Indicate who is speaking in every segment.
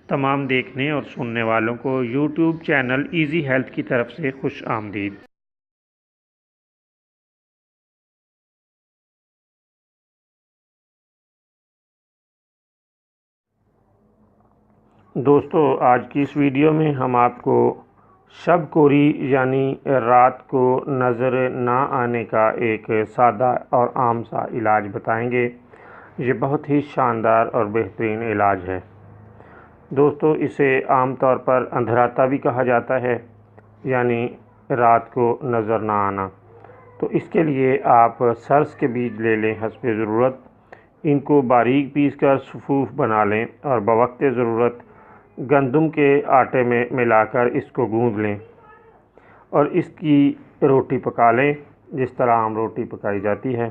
Speaker 1: تمام دیکھنے اور سننے والوں کو یوٹیوب چینل ایزی ہیلتھ کی طرف سے خوش آمدید۔ دوستو، آج کی اس ویڈیو میں ہم آپ کو شب کوری یعنی رات کو نظر نہ آنے کا ایک سادہ اور عام سا علاج بتائیں گے۔ یہ بہت ہی شاندار اور بہترین علاج ہے۔ دوستو، اسے عام طور پر اندھراتا بھی کہا جاتا ہے، یعنی رات کو نظر نہ آنا۔ تو اس کے لیے آپ سرس کے بیج لے لیں حسب ضرورت، ان کو باریک پیس کر صفوف بنا لیں اور بوقت ضرورت گندم کے آٹے میں ملا کر اس کو گوندھ لیں اور اس کی روٹی پکا لیں جس طرح عام روٹی پکائی جاتی ہے،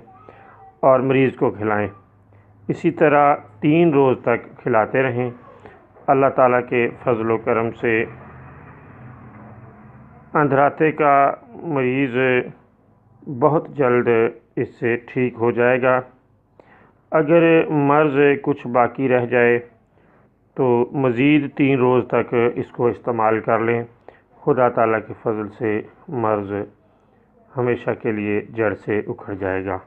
Speaker 1: اور مریض کو کھلائیں۔ اسی طرح 3 روز تک کھلاتے رہیں۔ اللہ تعالیٰ کے فضل و کرم سے اندھراتے کا مریض بہت جلد اس سے ٹھیک ہو جائے گا۔ اگر مرض کچھ باقی رہ جائے تو مزید 3 روز تک اس کو استعمال کر لیں۔ خدا تعالیٰ کے فضل سے مرض ہمیشہ کے لیے جڑ سے اکھڑ جائے گا۔